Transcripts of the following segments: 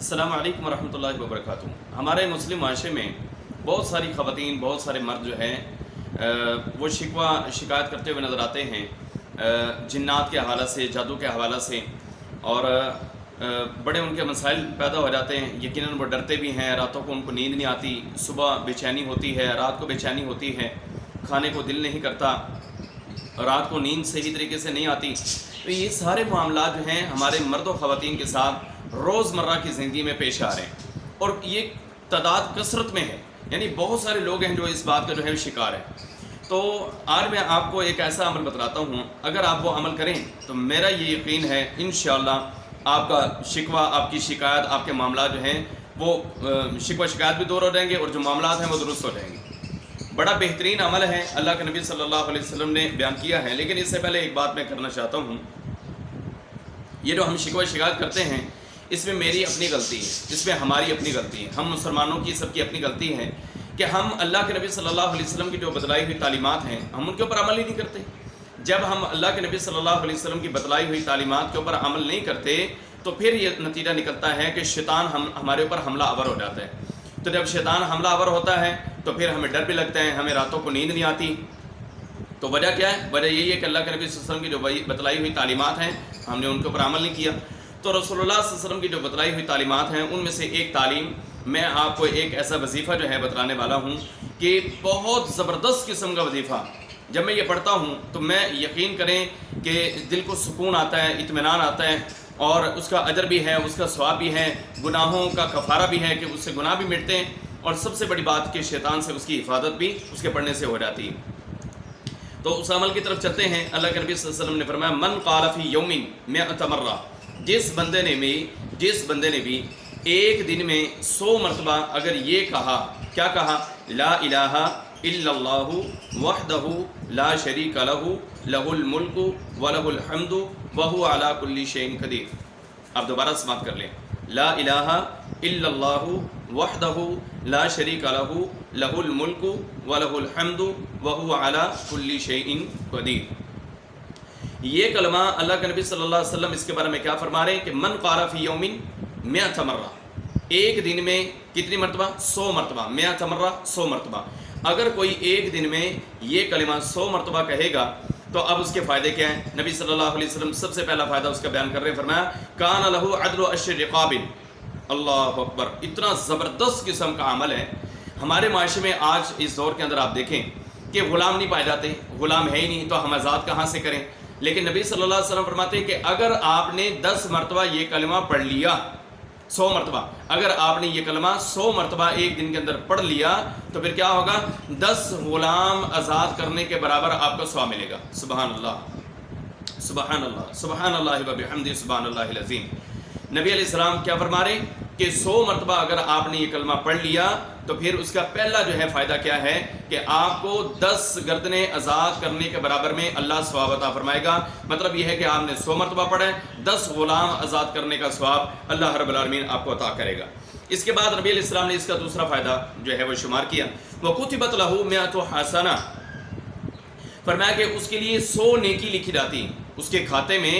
السلام علیکم ورحمۃ اللہ وبرکاتہ۔ ہمارے مسلم معاشرے میں بہت ساری خواتین، بہت سارے مرد جو ہیں وہ شکایت کرتے ہوئے نظر آتے ہیں جنات کے حوالے سے، جادو کے حوالے سے، اور بڑے ان کے مسائل پیدا ہو جاتے ہیں۔ یقیناً وہ ڈرتے بھی ہیں، راتوں کو ان کو نیند نہیں آتی، صبح بے چینی ہوتی ہے، رات کو بے چینی ہوتی ہے، کھانے کو دل نہیں کرتا، رات کو نیند صحیح طریقے سے نہیں آتی۔ تو یہ سارے معاملات جو ہیں ہمارے مرد و خواتین کے ساتھ روزمرہ کی زندگی میں پیش آ رہے ہیں، اور یہ تعداد کثرت میں ہے، یعنی بہت سارے لوگ ہیں جو اس بات کا جو ہے شکار ہیں۔ تو آج میں آپ کو ایک ایسا عمل بتلاتا ہوں، اگر آپ وہ عمل کریں تو میرا یہ یقین ہے انشاءاللہ آپ کا شکوہ، آپ کی شکایت، آپ کے معاملات جو ہیں وہ شکوہ شکایت بھی دور ہو جائیں گے، اور جو معاملات ہیں وہ درست ہو جائیں گے۔ بڑا بہترین عمل ہے، اللہ کے نبی صلی اللہ علیہ وسلم نے بیان کیا ہے، لیکن اس سے پہلے ایک بات میں کرنا چاہتا ہوں۔ یہ جو ہم شکوہ شکایت کرتے ہیں، اس میں میری اپنی غلطی ہے، اس میں ہماری اپنی غلطی ہے، ہم مسلمانوں کی سب کی اپنی غلطی ہے کہ ہم اللہ کے نبی صلی اللہ علیہ وسلم کی جو بتلائی ہوئی تعلیمات ہیں ہم ان کے اوپر عمل ہی نہیں کرتے۔ جب ہم اللہ کے نبی صلی اللہ علیہ وسلم کی بتلائی ہوئی تعلیمات کے اوپر عمل نہیں کرتے تو پھر یہ نتیجہ نکلتا ہے کہ شیطان ہمارے اوپر حملہ آور ہو جاتا ہے۔ تو جب شیطان حملہ آور ہوتا ہے تو پھر ہمیں ڈر بھی لگتا ہے، ہمیں راتوں کو نیند نہیں آتی۔ تو وجہ کیا ہے؟ وجہ یہی ہے کہ اللہ کے نبی صلی اللہ علیہ وسلم کی جو بتلائی ہوئی تعلیمات ہیں ہم نے ان کے اوپر عمل نہیں کیا۔ تو رسول اللہ صلی اللہ علیہ وسلم کی جو بتلائی ہوئی تعلیمات ہیں ان میں سے ایک تعلیم میں آپ کو ایک ایسا وظیفہ جو ہے بتلانے والا ہوں کہ بہت زبردست قسم کا وظیفہ، جب میں یہ پڑھتا ہوں تو میں یقین کریں کہ دل کو سکون آتا ہے، اطمینان آتا ہے، اور اس کا اجر بھی ہے، اس کا ثواب بھی ہے، گناہوں کا کفارہ بھی ہے کہ اس سے گناہ بھی مٹتے ہیں، اور سب سے بڑی بات کہ شیطان سے اس کی حفاظت بھی اس کے پڑھنے سے ہو جاتی ہے۔ تو اس عمل کی طرف چلتے ہیں۔ اللہ کے نبی صلی اللہ علیہ وسلم نے فرمایا من قال فی یوم 100 مرہ، جس بندے نے بھی ایک دن میں 100 مرتبہ اگر یہ کہا، کیا کہا؟ لا الہ الا اللہ وحدہ لا شریک لہ لہ الملک ولہ الحمد وہو علی کل شیء قدیر۔ آپ دوبارہ سماعت کر لیں، لا الہ الا اللہ وحدہ لا شریک لہ لہ الملک ولہ الحمد وہو علی کل شیء قدیر۔ یہ کلمہ اللہ کے نبی صلی اللہ علیہ وسلم اس کے بارے میں کیا فرما رہے ہیں کہ من قال فی یوم 100 مرہ، ایک دن میں کتنی مرتبہ؟ 100 مرتبہ، 100 مرہ 100 مرتبہ۔ اگر کوئی ایک دن میں یہ کلمہ 100 مرتبہ کہے گا تو اب اس کے فائدے کیا ہیں؟ نبی صلی اللہ علیہ وسلم سب سے پہلا فائدہ اس کا بیان کر رہے ہیں، فرمایا کان لہ عدل 10 رقاب۔ اللہ اکبر، اتنا زبردست قسم کا عمل ہے۔ ہمارے معاشرے میں آج اس دور کے اندر آپ دیکھیں کہ غلام نہیں پائے جاتے، غلام ہے ہی نہیں، تو ہم آزاد کہاں سے کریں؟ لیکن نبی صلی اللہ علیہ وسلم فرماتے ہیں کہ اگر آپ نے 10 مرتبہ یہ کلمہ پڑھ لیا، 100 مرتبہ اگر آپ نے یہ کلمہ 100 مرتبہ ایک دن کے اندر پڑھ لیا تو پھر کیا ہوگا؟ 10 غلام آزاد کرنے کے برابر آپ کو ثواب ملے گا۔ سبحان اللہ، سبحان اللہ، سبحان اللہ وبحمدہ، سبحان اللہ العظیم۔ نبی علیہ السلام کیا فرما رہے ہیں کہ 100 مرتبہ اگر آپ نے یہ کلمہ پڑھ لیا تو پھر اس کا پہلا جو ہے فائدہ کیا ہے کہ آپ کو 10 گردنیں آزاد کرنے کے برابر میں اللہ ثواب عطا فرمائے گا۔ مطلب یہ ہے کہ آپ نے 100 مرتبہ پڑھا ہے، 10 غلام آزاد کرنے کا ثواب اللہ رب العالمین آپ کو عطا کرے گا۔ اس کے بعد نبی علیہ السلام نے اس کا دوسرا فائدہ جو ہے وہ شمار کیا، وَكُتِبَتْ لَهُ 100 حَسَنَةٌ، فرمایا کہ اس کے لیے 100 نیکی لکھی جاتی ہیں، اس کے کھاتے میں،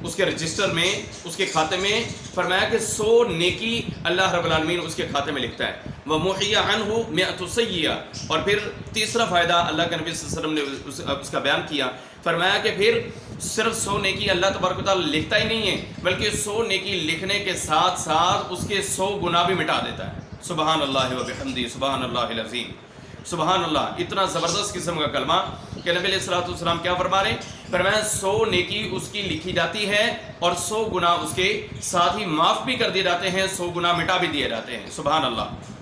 اس کے رجسٹر میں، اس کے کھاتے میں، فرمایا کہ 100 نیکی اللہ رب العالمین اس کے کھاتے میں لکھتا ہے۔ وَمُحِيَ عَنْهُ 100 سَيِّئَةٌ، اور پھر تیسرا فائدہ اللہ کے نبی صلی اللہ علیہ وسلم نے اس کا بیان کیا، فرمایا کہ پھر صرف 100 نیکی اللہ تبارک و تعالیٰ لکھتا ہی نہیں ہے بلکہ 100 نیکی لکھنے کے ساتھ ساتھ اس کے 100 گناہ بھی مٹا دیتا ہے۔ سبحان اللہ وبحمدہ، سبحان اللہ العظیم، سبحان اللہ۔ اتنا زبردست قسم کا کلمہ کہ نبی علیہ السلام کیا فرما رہے ہیں؟ فرمایا 100 نیکی اس کی لکھی جاتی ہے اور 100 گناہ اس کے ساتھ ہی معاف بھی کر دیے جاتے ہیں، 100 گناہ مٹا بھی دیے جاتے ہیں۔ سبحان اللہ۔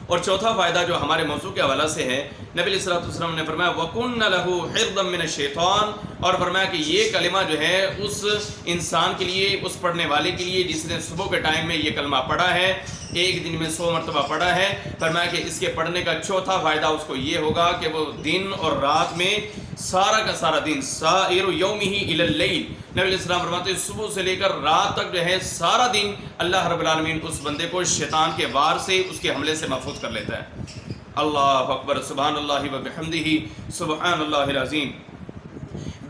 اور چوتھا فائدہ جو ہمارے موضوع کے حوالے سے ہے، نبی علیہ السلام نے فرمایا وَكُنَّ لَهُ حِرْضًا مِّنَ الشَّيْطَانِ، اور فرمایا کہ یہ کلمہ جو ہے اس انسان کے لیے، اس پڑھنے والے کے لیے جس نے صبح کے ٹائم میں یہ کلمہ پڑھا ہے، ایک دن میں 100 مرتبہ پڑھا ہے، فرمایا کہ اس کے پڑھنے کا چوتھا فائدہ اس کو یہ ہوگا کہ وہ دن اور رات میں سارا کا سارا دن، سائر یومہ الی اللیل، نبی علیہ السلام فرماتے ہیں صبح سے لے کر رات تک جو ہے سارا دن اللہ رب العالمین اس بندے کو شیطان کے وار سے، اس کے حملے سے محفوظ کر لیتا ہے۔ اللہ اکبر، سبحان اللہ وبحمدہ، سبحان اللہ العظیم۔